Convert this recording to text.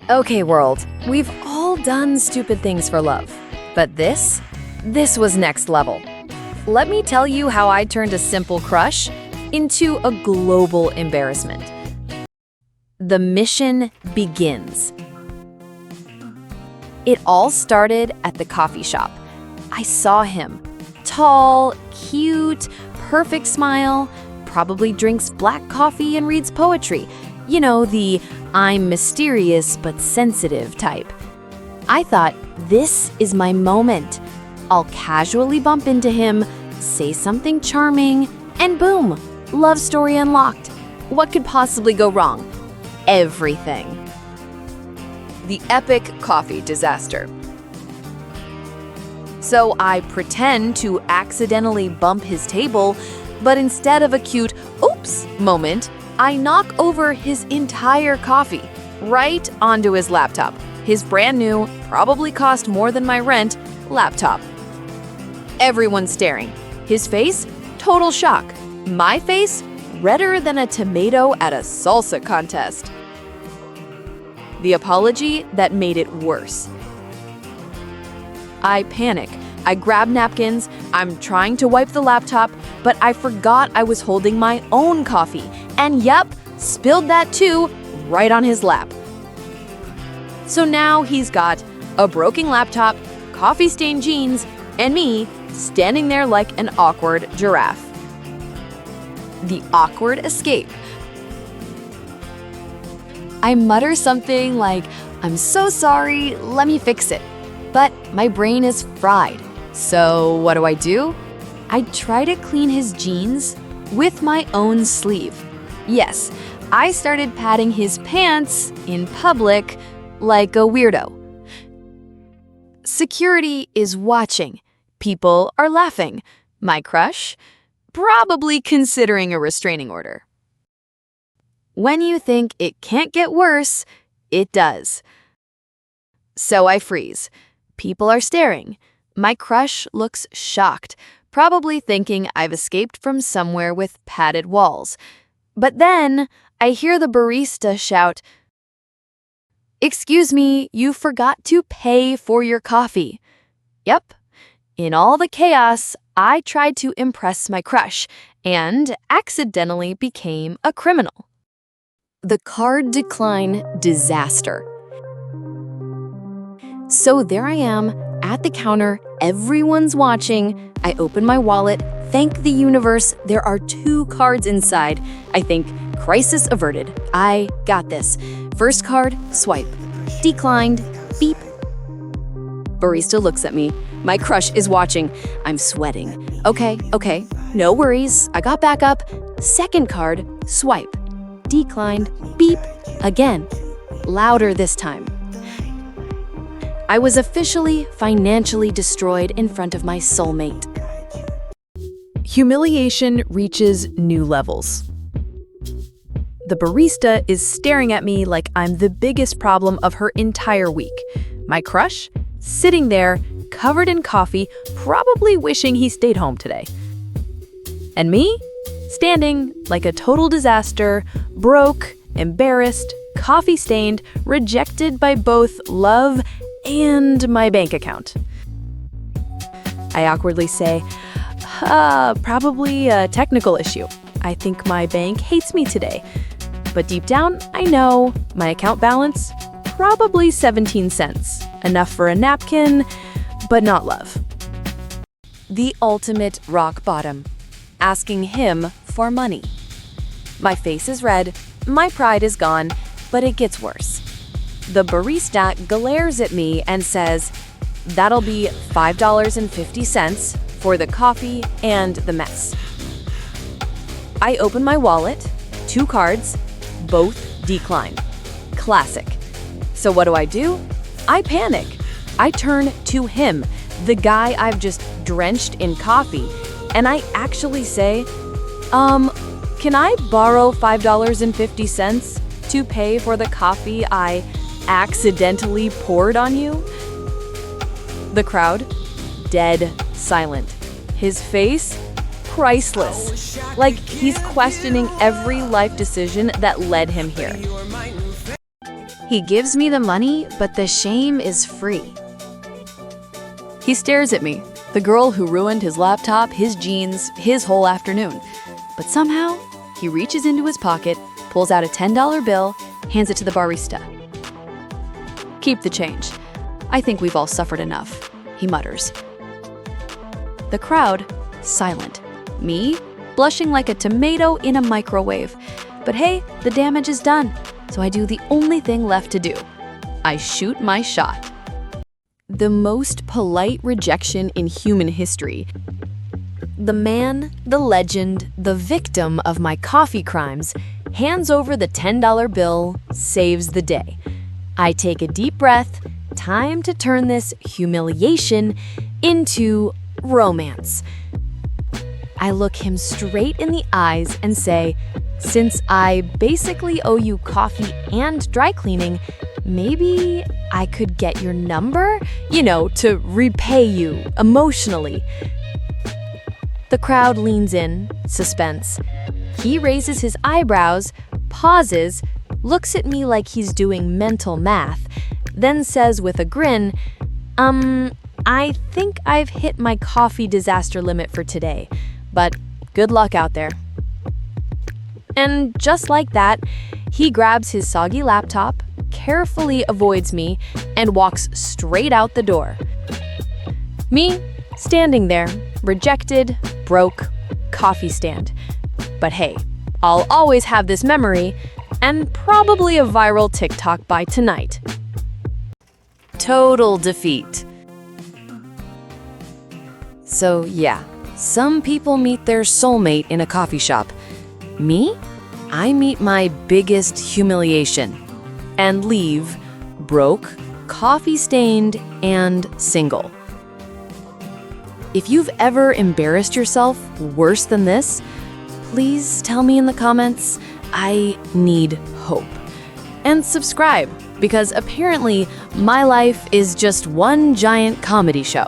Okay, world, we've all done stupid things for love. But this was next level. Let me tell you how I turned a simple crush into a global embarrassment. The mission begins. It all started at the coffee shop. I saw him. Tall, cute, perfect smile, probably drinks black coffee and reads poetry. You know, the I'm mysterious but sensitive type. I thought, this is my moment. I'll casually bump into him, say something charming, and boom, love story unlocked. What could possibly go wrong? Everything. The epic coffee disaster. So I pretend to accidentally bump his table, but instead of a cute oops moment, I knock over his entire coffee right onto his laptop. His brand new, probably cost more than my rent, laptop. Everyone's staring. His face, total shock. My face, redder than a tomato at a salsa contest. The apology that made it worse. I panic. I grab napkins. I'm trying to wipe the laptop, but I forgot I was holding my own coffee. And yep, spilled that too, right on his lap. So now he's got a broken laptop, coffee-stained jeans, and me standing there like an awkward giraffe. The awkward escape. I mutter something like, I'm so sorry, let me fix it. But my brain is fried. So what do? I try to clean his jeans with my own sleeve. Yes, I started patting his pants in public like a weirdo. Security is watching. People are laughing. My crush? Probably considering a restraining order. When you think it can't get worse, it does. So I freeze. People are staring. My crush looks shocked, probably thinking I've escaped from somewhere with padded walls. But then I hear the barista shout, "Excuse me, you forgot to pay for your coffee." Yep. In all the chaos, I tried to impress my crush and accidentally became a criminal. The card decline disaster. So there I am at the counter, everyone's watching. I open my wallet, thank the universe, there are 2 cards inside. I think, crisis averted, I got this. First card, swipe. Declined, beep. Barista looks at me. My crush is watching. I'm sweating. Okay, no worries, I got back up. Second card, swipe. Declined, beep, again. Louder this time. I was officially financially destroyed in front of my soulmate. Humiliation reaches new levels. The barista is staring at me like I'm the biggest problem of her entire week. My crush, sitting there, covered in coffee, probably wishing he stayed home today. And me, standing like a total disaster, broke, embarrassed, coffee-stained, rejected by both love and my bank account. I awkwardly say, probably a technical issue. I think my bank hates me today. But deep down, I know my account balance, probably 17 cents. Enough for a napkin, but not love. The ultimate rock bottom. Asking him for money. My face is red, my pride is gone, but it gets worse. The barista glares at me and says, "That'll be $5.50 for the coffee and the mess." I open my wallet, 2 cards, both declined. Classic. So what do? I panic. I turn to him, the guy I've just drenched in coffee, and I actually say, can I borrow $5.50 to pay for the coffee I accidentally poured on you? The crowd, dead silent. His face, priceless. Like he's questioning every life decision that led him here. He gives me the money, but the shame is free. He stares at me, the girl who ruined his laptop, his jeans, his whole afternoon. But somehow, he reaches into his pocket, pulls out a $10 bill, hands it to the barista. "Keep the change. I think we've all suffered enough," he mutters. The crowd, silent. Me, blushing like a tomato in a microwave. But hey, the damage is done, so I do the only thing left to do. I shoot my shot. The most polite rejection in human history. The man, the legend, the victim of my coffee crimes, hands over the $10 bill, saves the day. I take a deep breath. Time to turn this humiliation into romance. I look him straight in the eyes and say, "Since I basically owe you coffee and dry cleaning, maybe I could get your number? To repay you emotionally." The crowd leans in, suspense. He raises his eyebrows, pauses, looks at me like he's doing mental math, then says with a grin, I think I've hit my coffee disaster limit for today, but good luck out there." And just like that, he grabs his soggy laptop, carefully avoids me, and walks straight out the door. Me, standing there, rejected, broke, coffee stand. But hey, I'll always have this memory, and probably a viral TikTok by tonight. Total defeat. So yeah, some people meet their soulmate in a coffee shop. Me? I meet my biggest humiliation and leave broke, coffee-stained, and single. If you've ever embarrassed yourself worse than this, please tell me in the comments. I need hope. And subscribe, because apparently my life is just one giant comedy show.